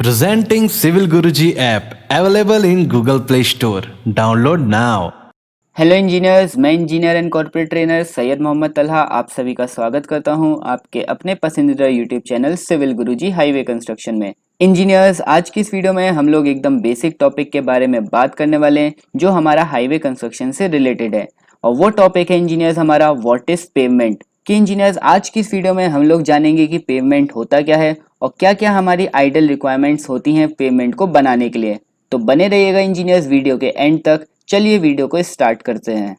Presenting Civil Guruji app available in Google Play Store. Download now. Hello engineers, मैं engineer and corporate trainer Syed Mohammed Talha आप सभी का स्वागत करता हूं आपके अपने पसंदीदा YouTube channel civil Guruji highway construction में। इंजीनियर्स, आज की इस वीडियो में हम लोग एकदम बेसिक टॉपिक के बारे में बात करने वाले हैं जो हमारा हाईवे कंस्ट्रक्शन से रिलेटेड है, और वो टॉपिक है इंजीनियर्स हमारा व्हाट इज पेवमेंट। कि इंजीनियर्स आज की इस वीडियो में हम लोग जानेंगे कि पेवमेंट होता क्या है और क्या क्या हमारी आइडल रिक्वायरमेंट्स होती हैं पेवमेंट को बनाने के लिए। तो बने रहिएगा इंजीनियर्स वीडियो के एंड तक। चलिए वीडियो को स्टार्ट करते हैं।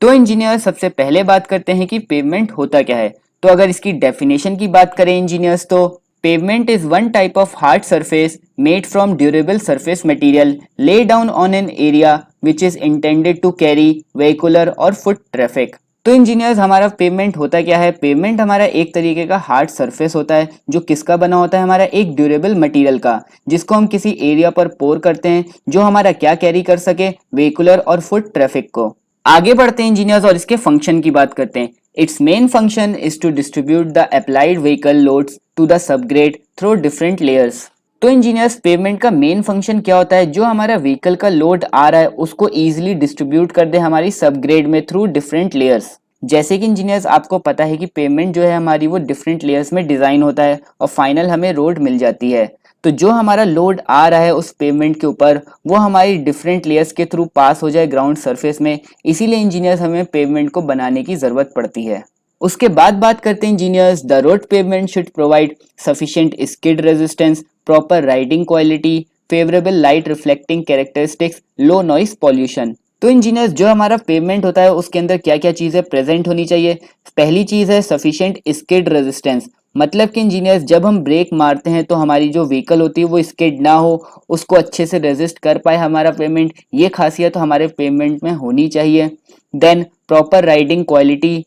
तो इंजीनियर सबसे पहले बात करते हैं कि पेवमेंट होता क्या है। तो अगर इसकी डेफिनेशन की बात करें इंजीनियर्स, तो pavement is one type of hard surface made from durable surface material lay down on an area which is intended to carry vehicular और फुट ट्रैफिक। तो इंजीनियर्स हमारा पेवमेंट होता क्या है। पेवमेंट हमारा एक तरीके का हार्ड सरफेस होता है जो किसका बना होता है, हमारा एक ड्यूरेबल मटेरियल का, जिसको हम किसी एरिया पर पोर करते हैं जो हमारा क्या कैरी कर सके, व्हीकुलर और फुट ट्रैफिक को। आगे बढ़ते हैं इंजीनियर्स और इसके फंक्शन की बात करते हैं। Its main function is to distribute the applied vehicle loads to the subgrade through different layers. तो इंजीनियर्स पेवमेंट का मेन फंक्शन क्या होता है, जो हमारा व्हीकल का लोड आ रहा है उसको इजीली डिस्ट्रीब्यूट कर दे हमारी सबग्रेड में थ्रू डिफरेंट लेयर्स। जैसे कि इंजीनियर्स आपको पता है कि पेवमेंट जो है हमारी वो डिफरेंट लेयर्स में डिजाइन होता है और फाइनल हमें रोड मिल जाती है। तो जो हमारा लोड आ रहा है उस पेवमेंट के ऊपर वो हमारी डिफरेंट लेयर्स के थ्रू पास हो जाए ग्राउंड सरफेस में, इसीलिए इंजीनियर्स हमें पेवमेंट को बनाने की जरूरत पड़ती है। उसके बाद बात करते हैं engineers, the road pavement should provide sufficient skid resistance, proper riding quality, favourable light reflecting characteristics, low noise pollution. तो इंजीनियर्स जो हमारा पेवमेंट होता है उसके अंदर क्या क्या चीजें प्रेजेंट होनी चाहिए। पहली चीज है सफिशिएंट स्किड रेजिस्टेंस, मतलब कि इंजीनियर्स जब हम ब्रेक मारते हैं तो हमारी जो व्हीकल होती है वो स्किड ना हो, उसको अच्छे से रेजिस्ट कर पाए हमारा पेवमेंट, ये खासियत हमारे पेवमेंट में होनी चाहिए। देन प्रॉपर राइडिंग क्वालिटी,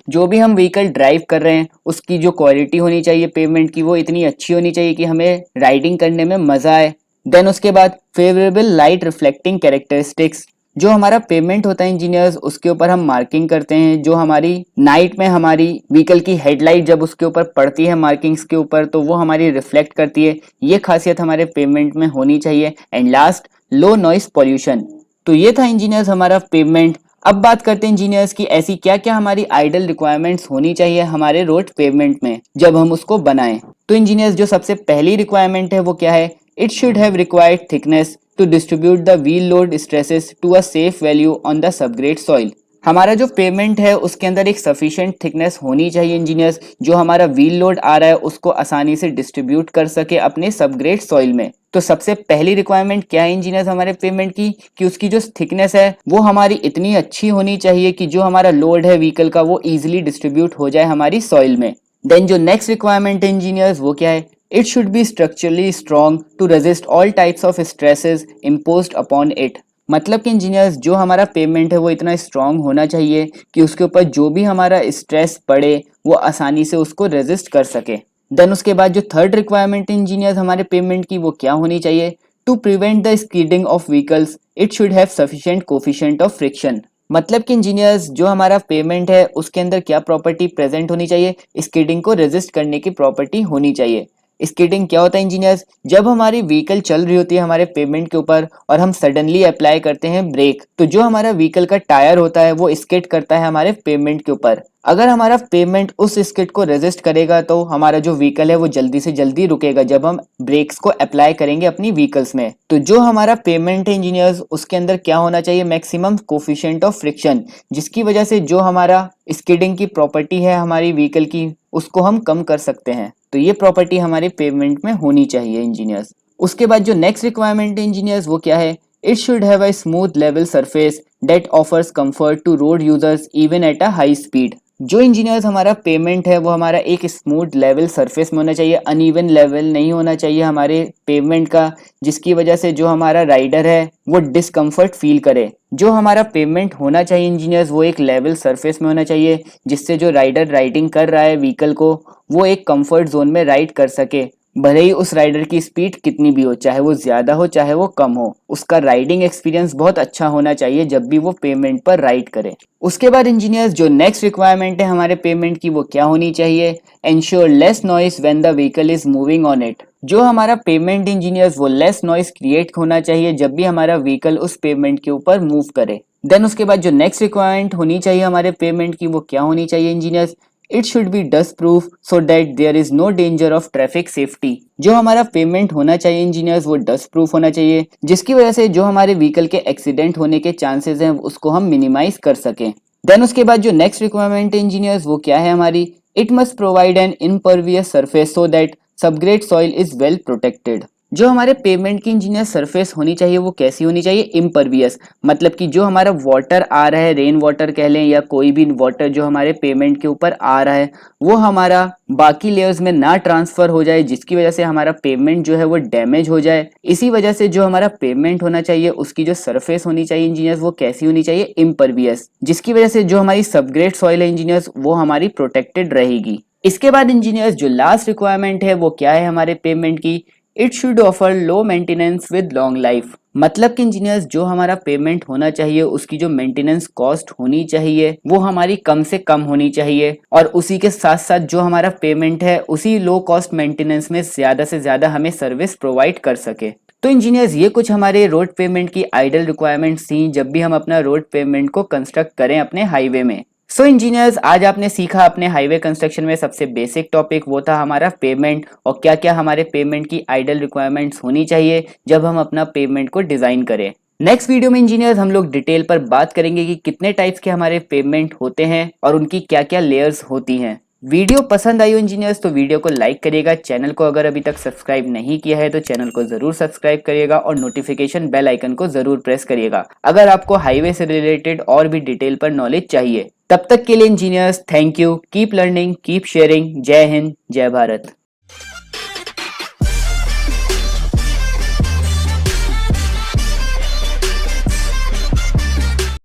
जो भी हम व्हीकल ड्राइव कर रहे हैं उसकी जो क्वालिटी होनी चाहिए पेवमेंट की वो इतनी अच्छी होनी चाहिए कि हमें राइडिंग करने में मजा आए। देन उसके बाद फेवरेबल लाइट रिफ्लेक्टिंग कैरेक्टरिस्टिक्स, जो हमारा पेवमेंट होता है इंजीनियर्स उसके ऊपर हम मार्किंग करते हैं, जो हमारी नाइट में हमारी व्हीकल की हेडलाइट जब उसके ऊपर पड़ती है मार्किंग्स के ऊपर तो वो हमारी रिफ्लेक्ट करती है, ये खासियत हमारे पेवमेंट में होनी चाहिए। And last low noise pollution. तो ये था इंजीनियर्स हमारा पेवमेंट। अब बात करते हैं इंजीनियर्स की ऐसी क्या क्या हमारी आइडल रिक्वायरमेंट्स होनी चाहिए हमारे रोड पेवमेंट में जब हम उसको बनाएं। तो इंजीनियर्स जो सबसे पहली रिक्वायरमेंट है वो क्या है, it should have required thickness to distribute the wheel load stresses to a safe value on the subgrade soil। हमारा जो पेवमेंट है उसके अंदर एक सफिशिएंट थिकनेस होनी चाहिए इंजीनियर्स, जो हमारा व्हील लोड आ रहा है उसको आसानी से डिस्ट्रीब्यूट कर सके अपने सबग्रेड सॉइल में। तो सबसे पहली रिक्वायरमेंट क्या है इंजीनियर्स हमारे पेवमेंट की, कि उसकी जो थिकनेस है वो हमारी इतनी अच्छी होनी चाहिए कि जो हमारा लोड है व्हीकल का वो इजिली डिस्ट्रीब्यूट हो जाए हमारी सॉइल में। देन जो नेक्स्ट रिक्वायरमेंट है इंजीनियर्स वो क्या है, it should be structurally strong to resist all types of stresses imposed upon it। मतलब कि इंजीनियर्स जो हमारा पेवमेंट है वो इतना स्ट्रांग होना चाहिए कि उसके ऊपर जो भी हमारा स्ट्रेस पड़े वो आसानी से उसको रेजिस्ट कर सके। देन उसके बाद जो थर्ड रिक्वायरमेंट इंजीनियर्स हमारे पेवमेंट की वो क्या होनी चाहिए, to prevent the skidding of vehicles it should have sufficient coefficient of friction. मतलब कि इंजीनियर्स जो हमारा पेवमेंट है उसके अंदर क्या प्रॉपर्टी प्रेजेंट होनी चाहिए, स्कीडिंग को रेजिस्ट करने की प्रॉपर्टी होनी चाहिए। स्किडिंग क्या होता है इंजीनियर्स, जब हमारी व्हीकल चल रही होती है हमारे पेवमेंट के ऊपर और हम सडनली अप्लाई करते हैं ब्रेक, तो जो हमारा व्हीकल का टायर होता है वो स्किड करता है हमारे पेवमेंट के ऊपर। अगर हमारा पेवमेंट उस स्किड को रेजिस्ट करेगा तो हमारा जो व्हीकल है वो जल्दी से जल्दी रुकेगा जब हम ब्रेक्स को अप्लाई करेंगे अपनी व्हीकल्स में। तो जो हमारा पेवमेंट है इंजीनियर्स उसके अंदर क्या होना चाहिए, मैक्सिमम कोफिशिएंट ऑफ फ्रिक्शन, जिसकी वजह से जो हमारा स्किडिंग की प्रॉपर्टी है हमारी व्हीकल की उसको हम कम कर सकते हैं। तो ये प्रॉपर्टी हमारे पेवमेंट में होनी चाहिए इंजीनियर्स। उसके बाद जो नेक्स्ट रिक्वायरमेंट है इंजीनियर्स वो क्या है, it should have a smooth level surface that offers comfort to road users even at a high speed. जो इंजीनियर्स हमारा पेवमेंट है वो हमारा एक स्मूथ लेवल सरफेस में होना चाहिए, अनइवन लेवल नहीं होना चाहिए हमारे पेवमेंट का, जिसकी वजह से जो हमारा राइडर है वो डिस्कम्फर्ट फील करे। जो हमारा पेवमेंट होना चाहिए इंजीनियर्स वो एक लेवल सरफेस में होना चाहिए, जिससे जो राइडर राइडिंग कर रहा है व्हीकल को वो एक कंफर्ट जोन में राइड कर सके। भले ही उस राइडर की स्पीड कितनी भी हो, चाहे वो ज्यादा हो चाहे वो कम हो, उसका राइडिंग एक्सपीरियंस बहुत अच्छा होना चाहिए जब भी वो पेमेंट पर राइड करे। उसके बाद इंजीनियर्स जो नेक्स्ट रिक्वायरमेंट है हमारे पेमेंट की वो क्या होनी चाहिए, ensure less noise when the vehicle is moving on it. जो हमारा पेमेंट इंजीनियर्स वो लेस नॉइस क्रिएट होना चाहिए जब भी हमारा व्हीकल उस पेमेंट के ऊपर मूव करे। देन उसके बाद जो नेक्स्ट रिक्वायरमेंट होनी चाहिए हमारे पेमेंट की वो क्या होनी चाहिए engineers, it should be dust proof so that there is no danger of traffic safety. जो हमारा पेमेंट होना चाहिए इंजीनियर्स वो डस्ट प्रूफ होना चाहिए, जिसकी वजह से जो हमारे व्हीकल के एक्सीडेंट होने के चांसेस हैं उसको हम मिनिमाइज कर सकें। देन उसके बाद जो नेक्स्ट रिक्वायरमेंट है इंजीनियर्स वो क्या है हमारी, it must provide an impervious surface so that subgrade soil is well protected. जो हमारे पेमेंट की इंजीनियर सरफेस होनी चाहिए वो कैसी होनी चाहिए, इम्परवियस, मतलब कि जो हमारा वाटर आ रहा है, रेन वाटर कह लें या कोई भी वाटर जो हमारे पेमेंट के ऊपर आ रहा है वो हमारा बाकी लेयर्स में ना ट्रांसफर हो जाए, जिसकी वजह से हमारा पेमेंट जो है वो डैमेज हो जाए। इसी वजह से जो हमारा पेमेंट होना चाहिए उसकी जो सरफेस होनी चाहिए इंजीनियर्स वो कैसी होनी चाहिए, इम्परवियस, जिसकी वजह से जो हमारी सबग्रेड सॉइल है इंजीनियर्स वो हमारी प्रोटेक्टेड रहेगी। इसके बाद इंजीनियर्स जो लास्ट रिक्वायरमेंट है वो क्या है हमारे पेमेंट की, it should offer low maintenance with long life. मतलब कि इंजीनियर्स जो हमारा पेमेंट होना चाहिए उसकी जो मेंटेनेंस कॉस्ट होनी चाहिए वो हमारी कम से कम होनी चाहिए, और उसी के साथ साथ जो हमारा पेमेंट है उसी लो कॉस्ट मेंटेनेंस में ज्यादा से ज्यादा हमें सर्विस प्रोवाइड कर सके। तो इंजीनियर्स ये कुछ हमारे रोड पेमेंट की आइडल रिक्वायरमेंट्स थी जब भी हम अपना रोड पेमेंट को कंस्ट्रक्ट करें अपने हाईवे में। सो इंजीनियर्स आज आपने सीखा अपने हाईवे कंस्ट्रक्शन में सबसे बेसिक टॉपिक वो था हमारा पेमेंट, और क्या क्या हमारे पेमेंट की आइडल रिक्वायरमेंट्स होनी चाहिए जब हम अपना पेमेंट को डिजाइन करें। नेक्स्ट वीडियो में इंजीनियर्स हम लोग डिटेल पर बात करेंगे कि कितने टाइप्स के हमारे पेमेंट होते हैं और उनकी क्या क्या लेयर्स होती हैं। वीडियो पसंद आई हो इंजीनियर्स तो वीडियो को लाइक करिएगा, चैनल को अगर अभी तक सब्सक्राइब नहीं किया है तो चैनल को जरूर सब्सक्राइब करिएगा और नोटिफिकेशन बेल आइकन को जरूर प्रेस करिएगा अगर आपको हाईवे से रिलेटेड और भी डिटेल पर नॉलेज चाहिए। तब तक के लिए engineers thank you, keep learning, keep sharing, जय हिंद, जय भारत।